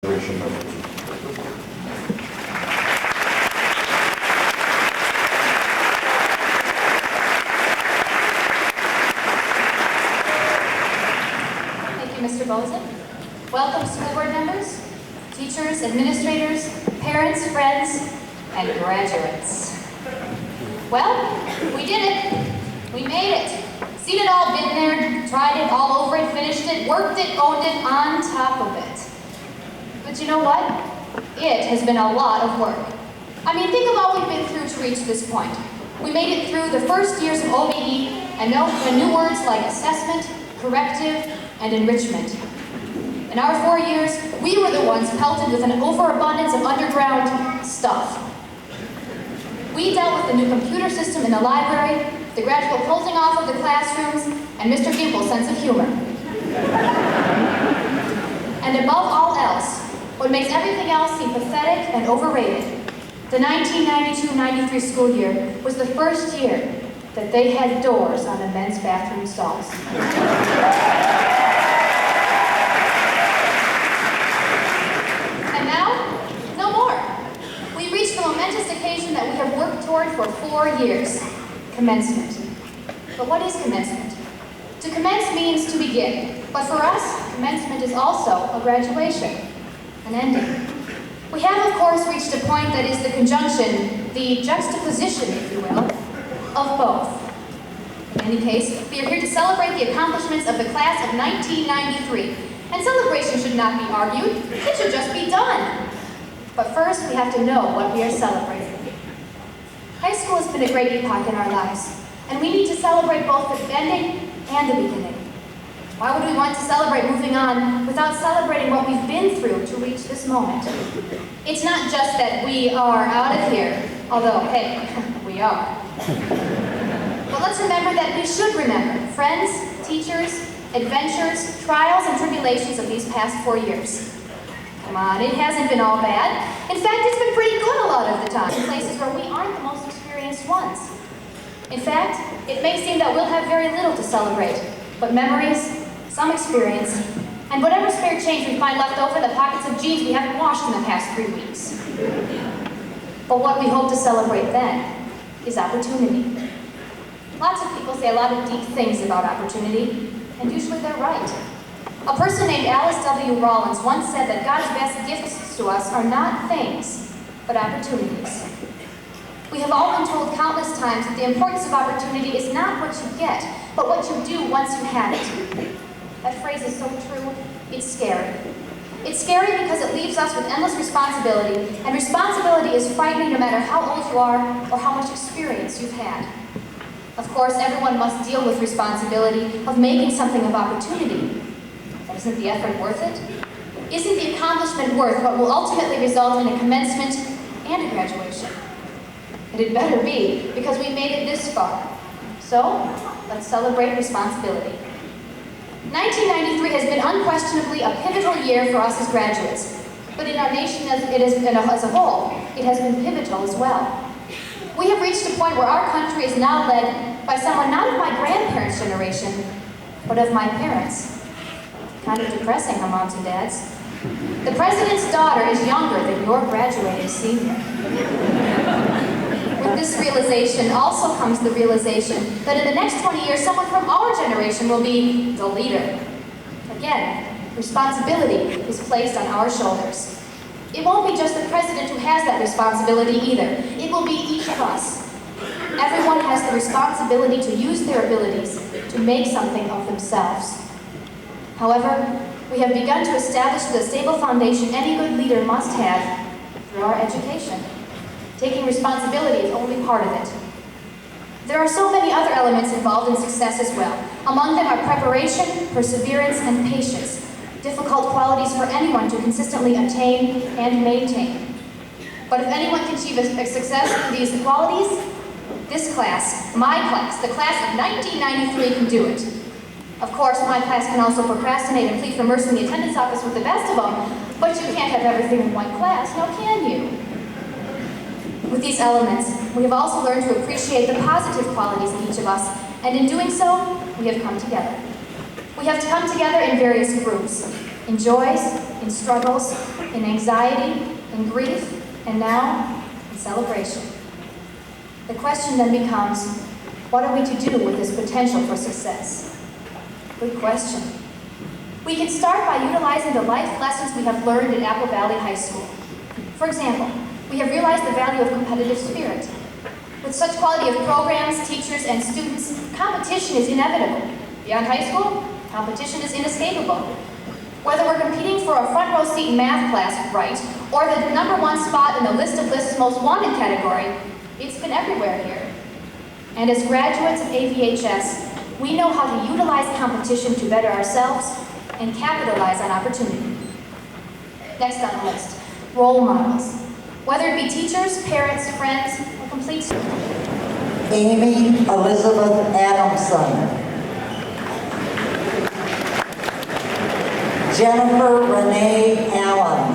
Mr. Bozen. Welcome, school board members, teachers, administrators, parents, friends, and graduates. Well, we did it. We made it. Seen it all, been there, tried it, all over it, finished it, worked it, owned it, on top of it. But you know what? It has been a lot of work. I mean, think of all we've been through to reach this point. We made it through the first years of OBE and new words like assessment, corrective, and enrichment. In our 4 years, we were the ones pelted with an overabundance of underground stuff. We dealt with the new computer system in the library, the gradual closing off of the classrooms, and Mr. Gimple's sense of humor. And above all else, what makes everything else seem pathetic and overrated, the 1992-93 school year was the first year that they had doors on the men's bathroom stalls. And now, no more. We reached the momentous occasion that we have worked toward for 4 years, commencement. But what is commencement? To commence means to begin, but for us, commencement is also a graduation, an ending. We have, of course, reached a point that is the conjunction, the juxtaposition, if you will, of both. In any case, we are here to celebrate the accomplishments of the class of 1993. And celebration should not be argued, it should just be done. But first, we have to know what we are celebrating. High school has been a great epoch in our lives, and we need to celebrate both the ending and the beginning. Why would we want to celebrate moving on without celebrating what we've been through to reach this moment? It's not just that we are out of here, although, hey, we are. But let's remember that we should remember friends, teachers, adventures, trials, and tribulations of these past 4 years. Come on, it hasn't been all bad. In fact, it's been pretty good a lot of the time in places where we aren't the most experienced ones. In fact, it may seem that we'll have very little to celebrate, but memories, some experience, and whatever spare change we find left over in the pockets of jeans we haven't washed in the past 3 weeks. But what we hope to celebrate then is opportunity. Lots of people say a lot of deep things about opportunity, and usually they're right. A person named Alice W. Rollins once said that God's best gifts to us are not things, but opportunities. We have all been told countless times that the importance of opportunity is not what you get, but what you do once you have it. That phrase is so true, it's scary. It's scary because it leaves us with endless responsibility, and responsibility is frightening no matter how old you are or how much experience you've had. Of course, everyone must deal with responsibility of making something of opportunity. But isn't the effort worth it? Isn't the accomplishment worth what will ultimately result in a commencement and a graduation? And it better be, because we made it this far. So, let's celebrate responsibility. 1993 has been unquestionably a pivotal year for us as graduates, but in our nation as a whole, it has been pivotal as well. We have reached a point where our country is now led by someone not of my grandparents' generation, but of my parents. Kind of depressing, huh, moms and dads? The president's daughter is younger than your graduating senior. With this realization also comes the realization that in the next 20 years, someone from our generation will be the leader. Again, responsibility is placed on our shoulders. It won't be just the president who has that responsibility either. It will be each of us. Everyone has the responsibility to use their abilities to make something of themselves. However, we have begun to establish the stable foundation any good leader must have through our education. Taking responsibility is only part of it. There are so many other elements involved in success as well. Among them are preparation, perseverance, and patience. Difficult qualities for anyone to consistently attain and maintain. But if anyone can achieve a success in these qualities, this class, my class, the class of 1993 can do it. Of course, my class can also procrastinate and plead for mercy in the attendance office with the best of them, but you can't have everything in one class, now can you? With these elements, we have also learned to appreciate the positive qualities in each of us, and in doing so, we have come together. We have come together in various groups, in joys, in struggles, in anxiety, in grief, and now in celebration. The question then becomes, what are we to do with this potential for success? Good question. We can start by utilizing the life lessons we have learned at Apple Valley High School. For example, we have realized the value of competitive spirit. With such quality of programs, teachers, and students, competition is inevitable. Beyond high school, competition is inescapable. Whether we're competing for a front row seat in math class, right, or the #1 spot in the list of lists most wanted category, it's been everywhere here. And as graduates of AVHS, we know how to utilize competition to better ourselves and capitalize on opportunity. Next on the list, role models. Whether it be teachers, parents, friends, or complete Amy Elizabeth Adamson. Jennifer Renee Allen.